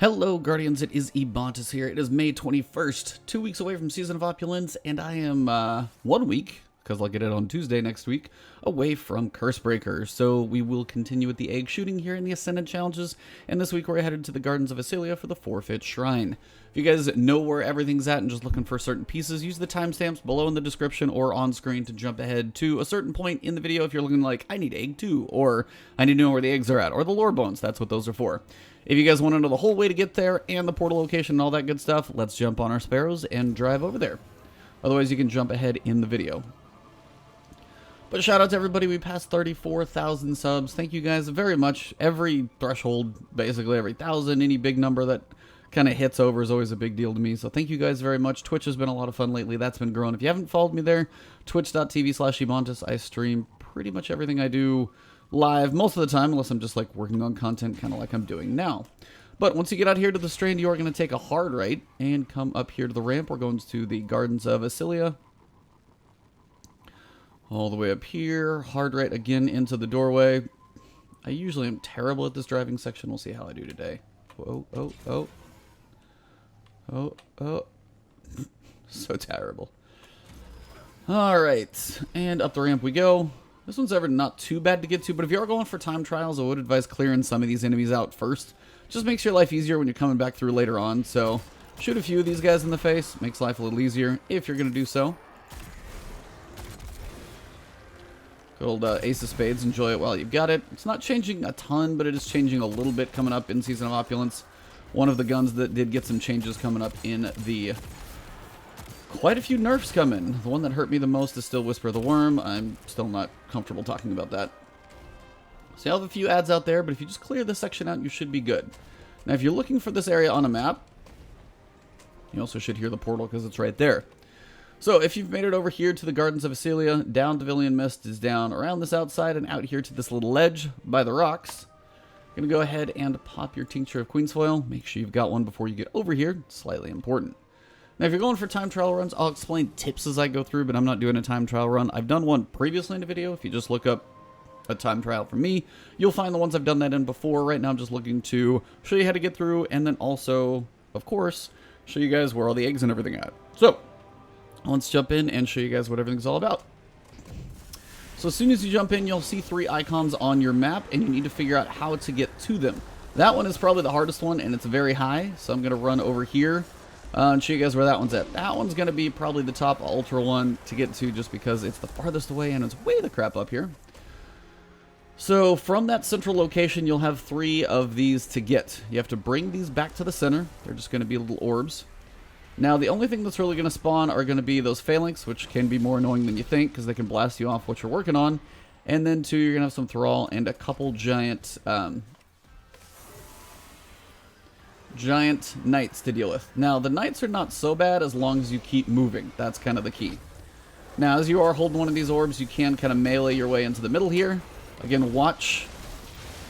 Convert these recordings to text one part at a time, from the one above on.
Hello Guardians, it is Ebontis here. It is May 21st, 2 weeks away from Season of Opulence, and I am 1 week, because I'll get it on Tuesday next week, away from Cursebreaker. So we will continue with the egg shooting here in the Ascendant challenges, and this week we're headed to the Gardens of Ascendant for the Forfeit Shrine. If you guys know where everything's at and just looking for certain pieces, use the timestamps below in the description or on screen to jump ahead to a certain point in the video if you're looking like, I need egg 2, or I need to know where the eggs are at, or the lore bones, that's what those are for. If you guys want to know the whole way to get there and the portal location and all that good stuff, let's jump on our sparrows and drive over there. Otherwise, you can jump ahead in the video. But shout out to everybody. We passed 34,000 subs. Thank you guys very much. Every threshold, basically every 1,000, any big number that kind of hits over is always a big deal to me. So thank you guys very much. Twitch has been a lot of fun lately. That's been growing. If you haven't followed me there, twitch.tv/Ebontis. I stream pretty much everything I do live most of the time, unless I'm just like working on content, kind of like I'm doing now. But once you get out here to the Strand, you are going to take a hard right and come up here to the ramp. We're going to the Gardens of Ascendant. All the way up here, hard right again into the doorway. I usually am terrible at this driving section. We'll see how I do today. Whoa, oh, oh. Oh, oh. So terrible. Alright, and up the ramp we go. This one's ever not too bad to get to, but if you are going for time trials, I would advise clearing some of these enemies out first. Just makes your life easier when you're coming back through later on, so shoot a few of these guys in the face. Makes life a little easier if you're going to do so. Good old Ace of Spades, enjoy it while you've got it. It's not changing a ton, but it is changing a little bit coming up in Season of Opulence. One of the guns that did get some changes coming up in the... Quite a few nerfs coming. The one that hurt me the most is still Whisper the Worm. I'm still not comfortable talking about that. So you have a few ads out there, but if you just clear this section out, you should be good. Now, if you're looking for this area on a map, you also should hear the portal because it's right there. So if you've made it over here to the Gardens of Ascendant, down Pavilion Mist is down around this outside and out here to this little ledge by the rocks. I'm going to go ahead and pop your Tincture of Queensfoil. Make sure you've got one before you get over here. It's slightly important. Now, if you're going for time trial runs, I'll explain tips as I go through, but I'm not doing a time trial run. I've done one previously in a video. If you just look up a time trial for me, you'll find the ones I've done that in before. Right now, I'm just looking to show you how to get through, and then also, of course, show you guys where all the eggs and everything are at. So, let's jump in and show you guys what everything's all about. So, as soon as you jump in, you'll see 3 icons on your map, and you need to figure out how to get to them. That one is probably the hardest one, and it's very high, so I'm going to run over here. And show you guys where that one's at. That one's going to be probably the top ultra one to get to just because it's the farthest away and it's way the crap up here. So from that central location, you'll have 3 of these to get. You have to bring these back to the center. They're just going to be little orbs. Now, the only thing that's really going to spawn are going to be those phalanx, which can be more annoying than you think because they can blast you off what you're working on. And then 2, you're going to have some thrall and a couple giant... giant knights to deal with. Now, the knights are not so bad as long as you keep moving. That's kind of the key. Now, as you are holding one of these orbs, you can kind of melee your way into the middle here. Again, watch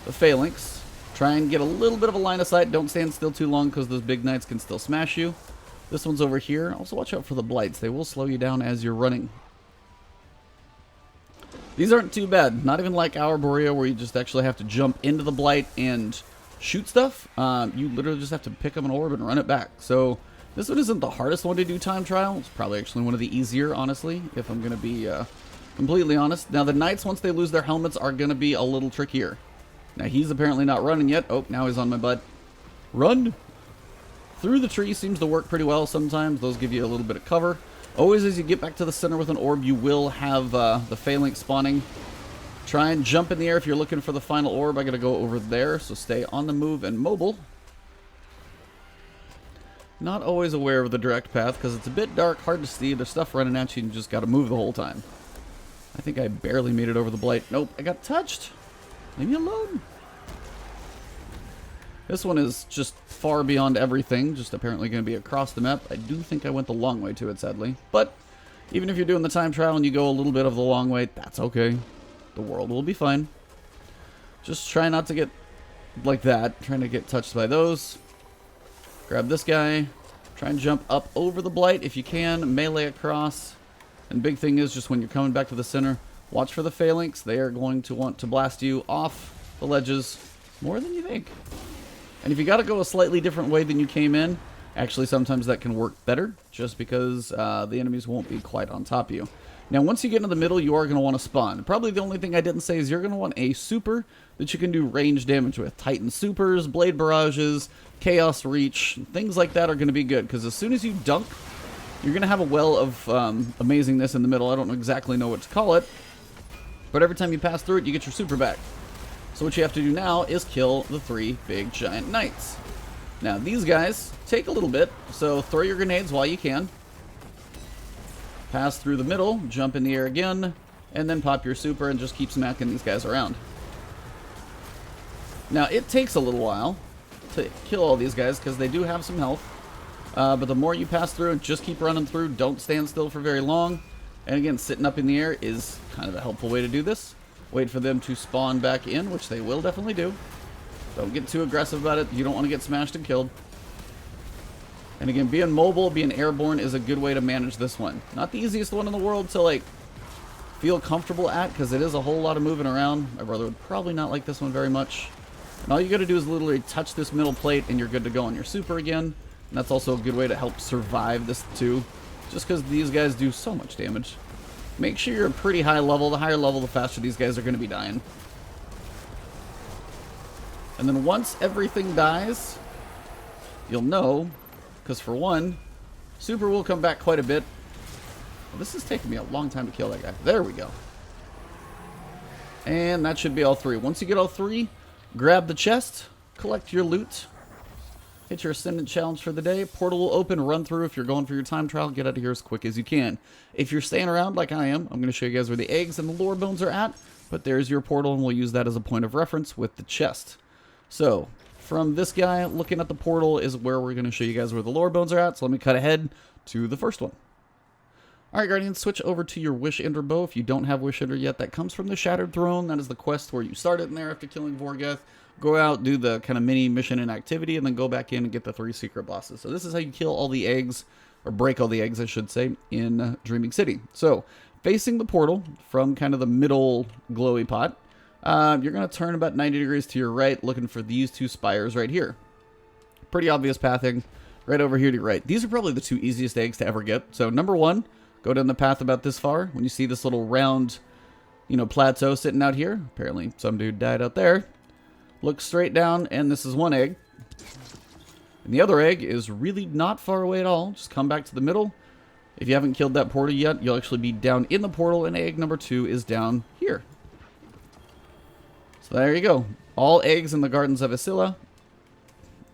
the phalanx. Try and get a little bit of a line of sight. Don't stand still too long because those big knights can still smash you. This one's over here. Also, watch out for the blights. They will slow you down as you're running. These aren't too bad. Not even like our Borea where you just actually have to jump into the blight and shoot stuff. You literally just have to pick up an orb and run it back. So this one isn't the hardest one to do time trial. It's probably actually one of the easier, honestly, if I'm going to be completely honest. Now the knights, once they lose their helmets, are going to be a little trickier. Now he's apparently not running yet. Oh, now he's on my butt. Run! Through the tree seems to work pretty well sometimes. Those give you a little bit of cover. Always as you get back to the center with an orb, you will have the phalanx spawning. Try and jump in the air if you're looking for the final orb. I gotta go over there, so stay on the move and mobile. Not always aware of the direct path because it's a bit dark, hard to see. There's stuff running at you and you just gotta move the whole time. I think I barely made it over the blight. Nope, I got touched. Leave me alone. This one is just far beyond everything, just apparently going to be across the map. I do think I went the long way to it, sadly. But even if you're doing the time trial and you go a little bit of the long way, that's okay. The world will be fine. Just try not to get like that. Trying to get touched by those. Grab this guy. Try and jump up over the blight if you can. Melee across. And big thing is just when you're coming back to the center, watch for the phalanx. They are going to want to blast you off the ledges more than you think. And if you got to go a slightly different way than you came in, actually sometimes that can work better, just because the enemies won't be quite on top of you. Now, once you get into the middle, you are going to want to spawn. Probably the only thing I didn't say is you're going to want a super that you can do range damage with. Titan supers, blade barrages, chaos reach, things like that are going to be good. Because as soon as you dunk, you're going to have a well of amazingness in the middle. I don't exactly know what to call it. But every time you pass through it, you get your super back. So what you have to do now is kill the 3 big giant knights. Now, these guys take a little bit, so throw your grenades while you can. Pass through the middle, jump in the air again, and then pop your super and just keep smacking these guys around. Now, it takes a little while to kill all these guys because they do have some health. But the more you pass through, just keep running through. Don't stand still for very long. And again, sitting up in the air is kind of a helpful way to do this. Wait for them to spawn back in, which they will definitely do. Don't get too aggressive about it. You don't want to get smashed and killed. And again, being mobile, being airborne is a good way to manage this one. Not the easiest one in the world to, like, feel comfortable at, because it is a whole lot of moving around. My brother would probably not like this one very much. And all you got to do is literally touch this middle plate, and you're good to go on your super again. And that's also a good way to help survive this, too. Just because these guys do so much damage. Make sure you're a pretty high level. The higher level, the faster these guys are going to be dying. And then once everything dies, you'll know... Because for one, super will come back quite a bit. Well, this is taking me a long time to kill that guy. There we go. And that should be all 3. Once you get all 3, grab the chest, collect your loot, hit your Ascendant challenge for the day. Portal will open, run through. If you're going for your time trial, get out of here as quick as you can. If you're staying around like I am, I'm going to show you guys where the eggs and the lore bones are at. But there's your portal, and we'll use that as a point of reference with the chest. So... from this guy, looking at the portal is where we're going to show you guys where the lore bones are at. So let me cut ahead to the first one. Alright, Guardians, switch over to your Wish Ender bow. If you don't have Wish Ender yet, that comes from the Shattered Throne. That is the quest where you start it in there after killing Vorgeth. Go out, do the kind of mini mission and activity, and then go back in and get the 3 secret bosses. So this is how you kill all the eggs, or break all the eggs, I should say, in Dreaming City. So, facing the portal from kind of the middle glowy pot, you're going to turn about 90 degrees to your right, looking for these 2 spires right here. Pretty obvious pathing. Right over here to your right. These are probably the 2 easiest eggs to ever get. So number 1, go down the path about this far. When you see this little round, plateau sitting out here. Apparently some dude died out there. Look straight down, and this is 1 egg. And the other egg is really not far away at all. Just come back to the middle. If you haven't killed that portal yet, you'll actually be down in the portal, and egg number 2 is down here. So there you go. All eggs in the Gardens of Ascilla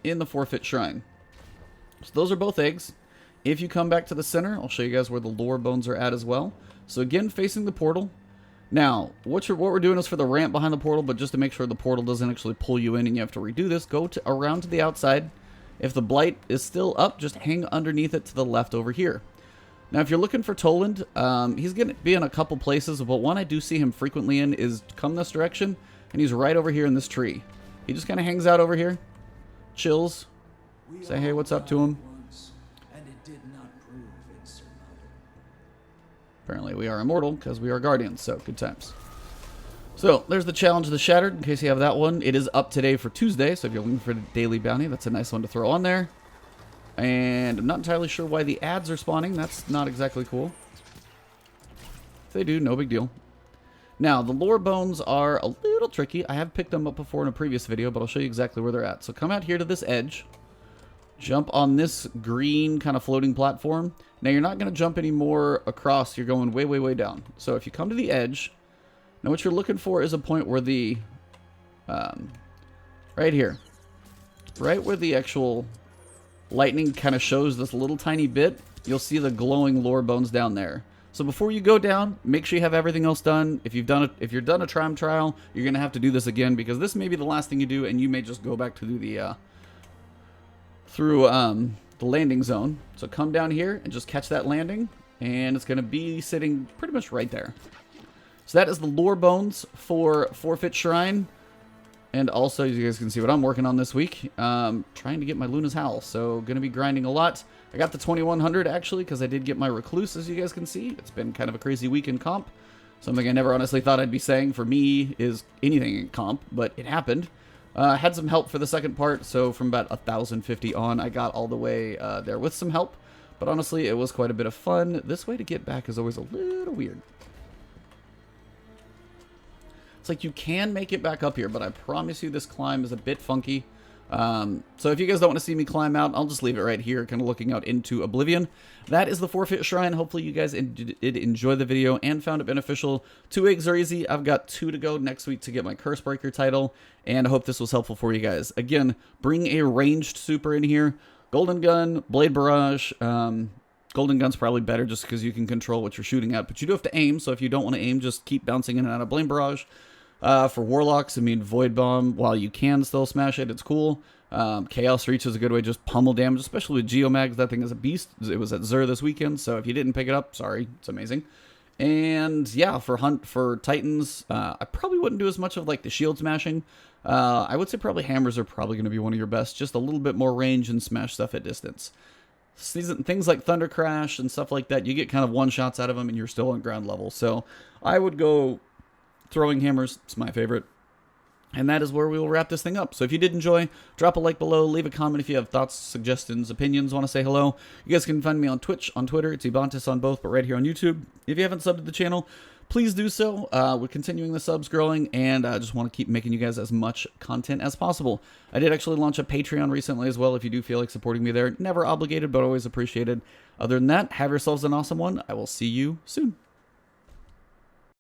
in the Forfeit Shrine. So those are both eggs. If you come back to the center, I'll show you guys where the lore bones are at as well. So again, facing the portal. Now, what we're doing is for the ramp behind the portal, but just to make sure the portal doesn't actually pull you in and you have to redo this, go around to the outside. If the blight is still up, just hang underneath it to the left over here. Now, if you're looking for Toland, he's going to be in a couple places, but one I do see him frequently in is come this direction. And he's right over here in this tree. He just kind of hangs out over here, chills, say hey, what's up to him. And it did not prove insurmountable. Apparently we are immortal because we are guardians, so good times. So there's the challenge of the Shattered, in case you have that one. It is up today for Tuesday, so if you're looking for the daily bounty, that's a nice one to throw on there. And I'm not entirely sure why the ads are spawning. That's not exactly cool. If they do, no big deal. Now, the lore bones are a little tricky. I have picked them up before in a previous video, but I'll show you exactly where they're at. So come out here to this edge. Jump on this green kind of floating platform. Now, you're not going to jump any more across. You're going way, way, way down. So if you come to the edge, now what you're looking for is a point where the... right here. Right where the actual lightning kind of shows this little tiny bit, you'll see the glowing lore bones down there. So before you go down, make sure you have everything else done. If you're done a time trial, you're gonna have to do this again because this may be the last thing you do, and you may just go back to do the the landing zone. So come down here and just catch that landing, and it's gonna be sitting pretty much right there. So that is the lore bones for Forfeit Shrine, and also as you guys can see what I'm working on this week, trying to get my Luna's Howl. So gonna be grinding a lot. I got the 2100 actually because I did get my Recluse, as you guys can see. It's been kind of a crazy week in comp. Something I never honestly thought I'd be saying for me is anything in comp, but it happened. Had some help for the second part, so from about 1,050 on, I got all the way there with some help. But honestly, it was quite a bit of fun. This way to get back is always a little weird. It's like you can make it back up here, but I promise you this climb is a bit funky. So if you guys don't want to see me climb out, I'll just leave it right here, kind of looking out into oblivion. That is the Forfeit Shrine. Hopefully you guys did enjoy the video and found it beneficial. 2 eggs are easy. I've got 2 to go next week to get my Curse Breaker title, and I hope this was helpful for you guys. Again, bring a ranged super in here. Golden Gun, Blade Barrage. Golden Gun's probably better just because you can control what you're shooting at, but you do have to aim, so if you don't want to aim, just keep bouncing in and out of Blade Barrage. For Warlocks, I mean, Void Bomb, while you can still smash it, it's cool. Chaos Reach is a good way to just pummel damage, especially with Geomags. That thing is a beast. It was at Xur this weekend, so if you didn't pick it up, sorry, it's amazing. And yeah, for Titans, I probably wouldn't do as much of like the shield smashing. I would say probably hammers are probably going to be one of your best, just a little bit more range and smash stuff at distance. Things like Thunder Crash and stuff like that, you get kind of one-shots out of them and you're still on ground level. So I would go throwing hammers. It's my favorite. And that is where we will wrap this thing up. So if you did enjoy, drop a like below, leave a comment if you have thoughts, suggestions, opinions, want to say hello. You guys can find me on Twitch, on Twitter, it's Ebontis on both, but right here on YouTube. If you haven't subbed to the channel, please do so. We're continuing the subs growing, and I just want to keep making you guys as much content as possible. I did actually launch a Patreon recently as well, if you do feel like supporting me there. Never obligated, but always appreciated. Other than that, have yourselves an awesome one. I will see you soon.